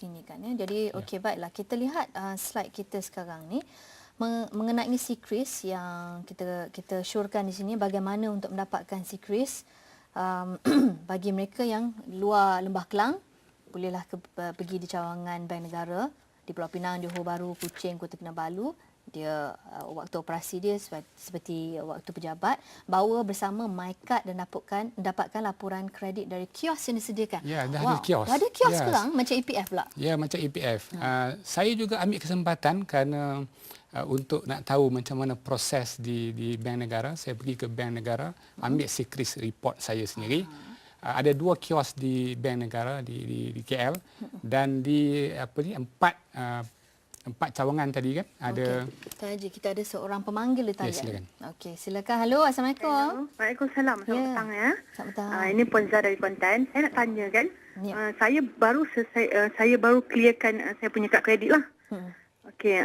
ini kan ya. Jadi okey, baiklah, kita lihat slide kita sekarang ni mengenai SeaCris yang kita syorkan di sini, bagaimana untuk mendapatkan SeaCris. Bagi mereka yang luar Lembah Kelang, bolehlah pergi di cawangan Bank Negara di Pulau Pinang, Johor Bahru, Kuching, Kota Kinabalu. Dia waktu operasi dia seperti waktu pejabat, bawa bersama MyCard dan dapatkan laporan kredit dari kios yang disediakan. Ya, dah ada kios. Dah ada kios sekarang macam EPF pula. Ya, macam EPF. Saya juga ambil kesempatan kerana untuk nak tahu macam mana proses di Bank Negara, saya pergi ke Bank Negara, ambil SeaCris report saya sendiri. Ada 2 kios di Bank Negara di KL dan di empat cawangan tadi kan ada. Okey. Kita ada seorang pemanggil di talian. Ya, silakan. Okey, silakan. Halo, Assalamualaikum. Hello. Waalaikumsalam. Selamat petang ya. Selamat petang. Ini Puan Zah dari Kuantan. Saya nak tanya kan. Ya. Saya baru clearkan saya punya kad kredit lah. Okey,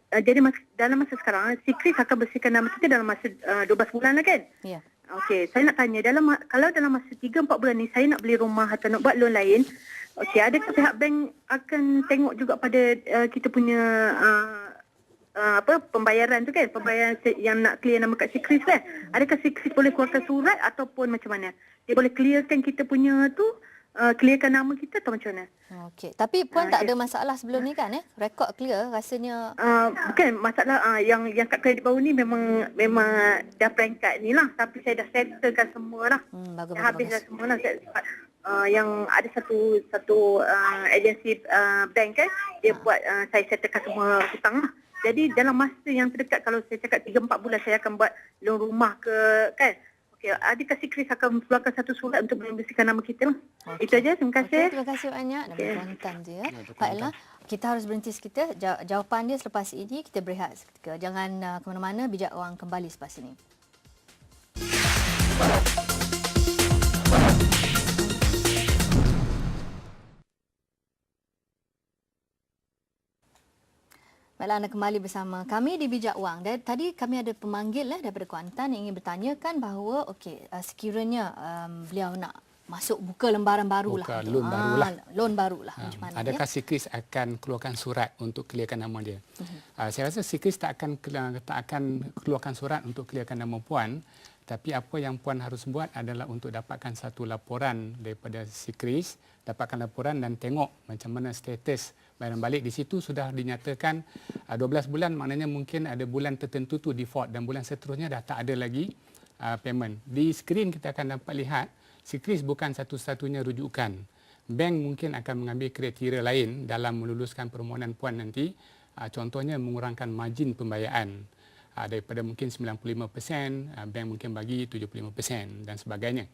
jadi dalam masa sekarang SeaCris akan bersihkan nama kita dalam masa 12 bulan lah kan? Ya. Okey, saya nak tanya kalau dalam masa 3-4 bulan ni saya nak beli rumah atau nak buat loan lain, okey, adakah pihak bank akan tengok juga pada kita punya pembayaran tu kan, pembayaran yang nak clear nama kat SeaCris kan? Adakah SeaCris boleh keluarkan surat ataupun macam mana? Dia boleh clearkan kita punya tu, clearkan nama kita atau macam mana? Okey, tapi Puan tak ada masalah sebelum ni kan rekod clear rasanya. Bukan masalah yang kad kredit baru ni memang dah peringkat ni lah, tapi saya dah settlekan semua lah. Bagus, dah habis dah semua lah. Yang ada satu agensi bank kan, dia buat saya settlekan semua hutang lah. Jadi dalam masa yang terdekat, kalau saya cakap 3-4 bulan saya akan buat loan rumah ke kan. Okey, adakah SeaCris akan keluarkan satu surat untuk membersihkan nama kita lah. Okay. Itu aja, terima kasih. Okay, terima kasih banyak. Nama Kuantan je ya. Baiklah, kita harus berhenti seketika. Jawapan dia selepas ini, kita berehat seketika. Jangan ke mana-mana, Bijak Wang kembali selepas ini. Baiklah, anda kembali bersama kami di Bijak Wang. Dan tadi kami ada pemanggil daripada Kuantan yang ingin bertanyakan bahawa sekiranya beliau nak masuk buka lembaran baru lah. Loan barulah. Loan barulah. Macam mana? Adakah SeaCris akan keluarkan surat untuk clearkan nama dia? Saya rasa SeaCris tak akan keluarkan surat untuk clearkan nama Puan. Tapi apa yang Puan harus buat adalah untuk dapatkan satu laporan daripada SeaCris, dapatkan laporan dan tengok macam mana status bayaran balik. Di situ sudah dinyatakan 12 bulan, maknanya mungkin ada bulan tertentu tu default dan bulan seterusnya dah tak ada lagi payment. Di skrin kita akan dapat lihat SeaCris bukan satu-satunya rujukan. Bank mungkin akan mengambil kriteria lain dalam meluluskan permohonan Puan nanti. Contohnya mengurangkan margin pembayaran. Daripada mungkin 95%, bank mungkin bagi 75% dan sebagainya.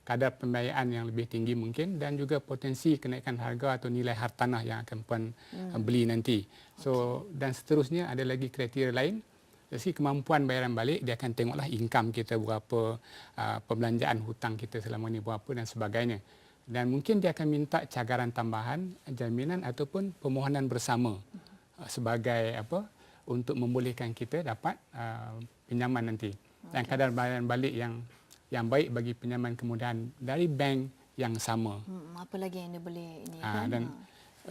Kadar pembiayaan yang lebih tinggi mungkin dan juga potensi kenaikan harga atau nilai hartanah yang akan Puan beli nanti. So dan seterusnya ada lagi kriteria lain. Jadi kemampuan bayaran balik, dia akan tengoklah income kita berapa, perbelanjaan hutang kita selama ini berapa dan sebagainya. Dan mungkin dia akan minta cagaran tambahan, jaminan ataupun permohonan bersama sebagai untuk membolehkan kita dapat pinjaman nanti. Dan kadar bayaran balik yang baik bagi pinjaman kemudahan dari bank yang sama. Apa lagi yang dia boleh ini dan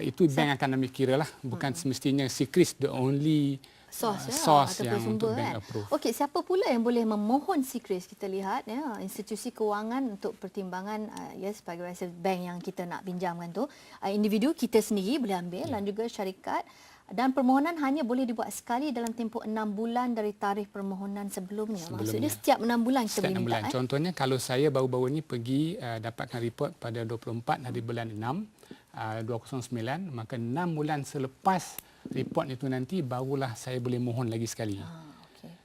itu bank akan ambil kira lah. Bukan semestinya SeaCris the only source yang untuk bank approve. Okey, siapa pula yang boleh memohon SeaCris? Kita lihat institusi kewangan untuk pertimbangan sebagai bank yang kita nak pinjamkan tu. Individu kita sendiri boleh ambil dan juga syarikat. Dan permohonan hanya boleh dibuat sekali dalam tempoh 6 bulan dari tarikh permohonan sebelumnya. Maksudnya setiap 6 bulan kita boleh minta. Contohnya kalau saya baru-baru ini pergi dapatkan report pada 24 hari bulan 6 2009, maka 6 bulan selepas report itu nanti barulah saya boleh mohon lagi sekali.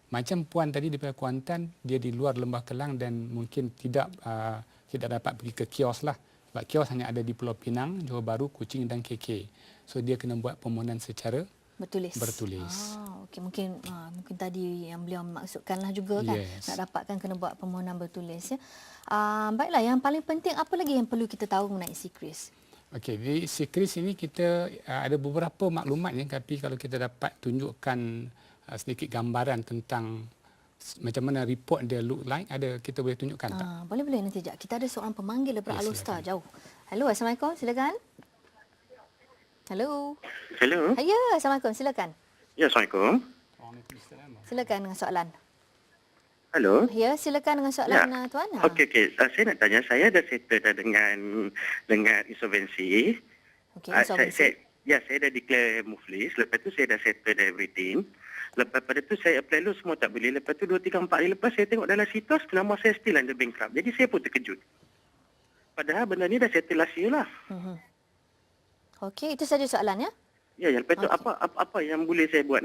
Macam Puan tadi daripada Kuantan, dia di luar Lembah Kelang dan mungkin tidak dapat pergi ke kios lah. Sebab kios hanya ada di Pulau Pinang, Johor Bahru, Kuching dan KK. So dia kena buat permohonan secara bertulis. Okey, mungkin tadi yang beliau maksudkanlah juga kan, nak dapatkan kena buat permohonan bertulis ya. Baiklah, yang paling penting apa lagi yang perlu kita tahu mengenai SeaCris? Okey, di SeaCris ini kita ada beberapa maklumat tapi kalau kita dapat tunjukkan sedikit gambaran tentang macam mana report dia look like, kita boleh tunjukkan tak? Boleh nanti sekejap. Kita ada seorang pemanggil daripada Alostar jauh. Hello, Assalamualaikum, silakan. Hello. Hello. Ya, Assalamualaikum. Silakan. Ya, Assalamualaikum. Silakan dengan soalan. Halo. Ya, silakan dengan soalan tuan. Okey. Saya nak tanya, saya dah settle dah dengan insolvensi. Okey, Saya dah declare muflis. Lepas tu saya dah settle dah everything. Lepas pada tu saya apply loan semua tak boleh. Lepas tu 2, 3, 4 hari lepas saya tengok dalam situs nama saya still under bankrupt. Jadi saya pun terkejut. Padahal benda ni dah settle last year lah. Okey, itu saja soalan ya. Ya, lepas tu apa yang boleh saya buat?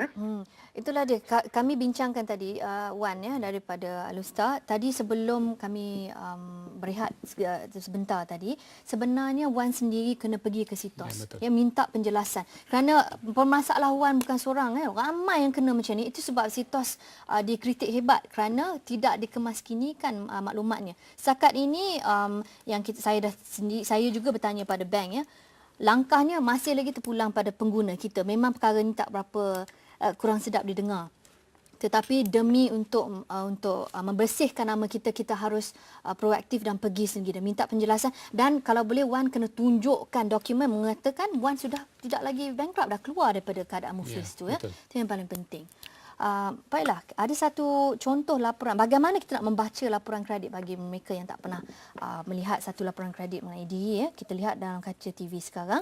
Itulah dia. Kami bincangkan tadi Wan ya daripada Alustar. Tadi sebelum kami berehat sebentar tadi, sebenarnya Wan sendiri kena pergi ke situs. Ya, minta penjelasan. Kerana permasalahan Wan bukan seorang ramai yang kena macam ni. Itu sebab situs dikritik hebat kerana tidak dikemaskinikan maklumatnya. Setakat ini yang saya juga bertanya pada bank ya. Langkahnya masih lagi terpulang pada pengguna kita. Memang perkara ini tak berapa kurang sedap didengar. Tetapi demi untuk membersihkan nama kita, kita harus proaktif dan pergi sendiri dan minta penjelasan. Dan kalau boleh Wan kena tunjukkan dokumen mengatakan Wan sudah tidak lagi bankrupt, dah keluar daripada keadaan muflis tu ya. Itu yang paling penting. Baiklah, ada satu contoh laporan. Bagaimana kita nak membaca laporan kredit bagi mereka yang tak pernah melihat satu laporan kredit mengenai diri ya. Kita lihat dalam kaca TV sekarang.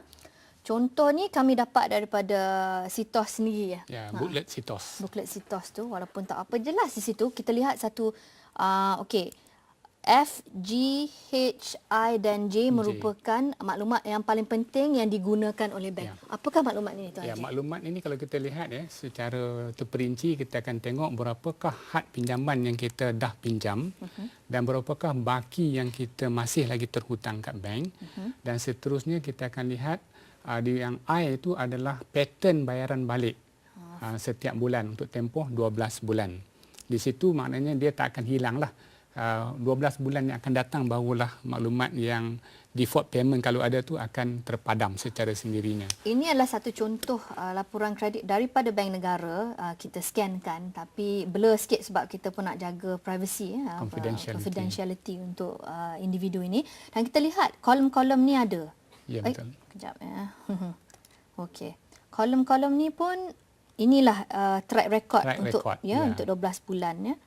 Contoh ni kami dapat daripada sitos sendiri ya. Ya, booklet sitos. Booklet sitos tu walaupun tak apa jelas di situ. Kita lihat satu okey. F, G, H, I dan J merupakan maklumat yang paling penting yang digunakan oleh bank. Apakah maklumat ini Tuan? Maklumat ini kalau kita lihat secara terperinci kita akan tengok berapakah had pinjaman yang kita dah pinjam dan berapakah baki yang kita masih lagi terhutang kat bank dan seterusnya kita akan lihat di yang I itu adalah pattern bayaran balik setiap bulan untuk tempoh 12 bulan. Di situ maknanya dia tak akan hilang lah. 12 bulan yang akan datang barulah maklumat yang default payment kalau ada tu akan terpadam secara sendirinya. Ini adalah satu contoh laporan kredit daripada bank negara. Kita scankan tapi blur sikit sebab kita pun nak jaga privacy confidentiality untuk individu ini. Dan kita lihat kolom-kolom ni ada. Ya, betul. Kejap ya. Okey. Kolom-kolom ni pun inilah track record untuk 12 bulan ya.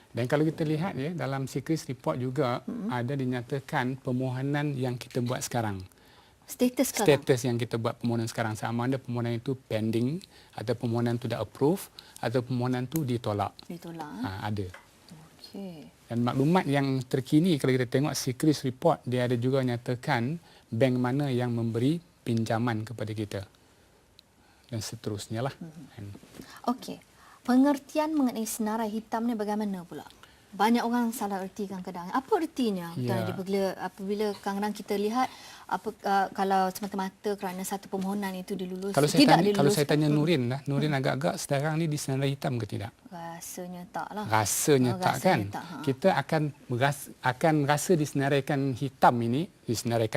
Dan kalau kita lihat dalam Secris report juga ada dinyatakan permohonan yang kita buat sekarang. Status yang kita buat permohonan sekarang sama ada permohonan itu pending atau permohonan itu dah approve atau permohonan itu ditolak. Ada. Okey. Dan maklumat yang terkini kalau kita tengok Secris report dia ada juga nyatakan bank mana yang memberi pinjaman kepada kita. Dan seterusnya lah. Okey. Pengertian mengenai senarai hitam ni bagaimana pula? Banyak orang salah ertikan kadang. Apa ertinya? Apabila kadang-kadang kita lihat kalau semata-mata kerana satu permohonan itu diluluskan. Kalau saya tanya Nurin lah, Nurin agak-agak sekarang ni disenarai hitam ke tidak? Rasanya tak lah. Rasanya tak kan? Kita akan rasa disenaraikan hitam ini, disenarai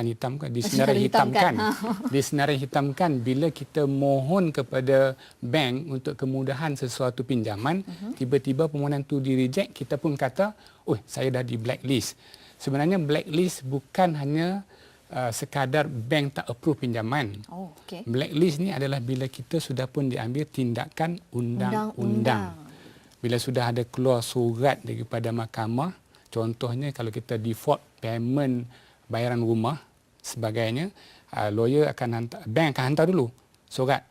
hitamkan bila kita mohon kepada bank untuk kemudahan sesuatu pinjaman, tiba-tiba permohonan tu di reject, kita pun kata, saya dah di blacklist. Sebenarnya blacklist bukan hanya sekadar bank tak approve pinjaman. Blacklist ni adalah bila kita sudah pun diambil tindakan undang-undang. Bila sudah ada keluar surat daripada mahkamah, contohnya kalau kita default payment bayaran rumah sebagainya, lawyer akan hantar, bank akan hantar dulu surat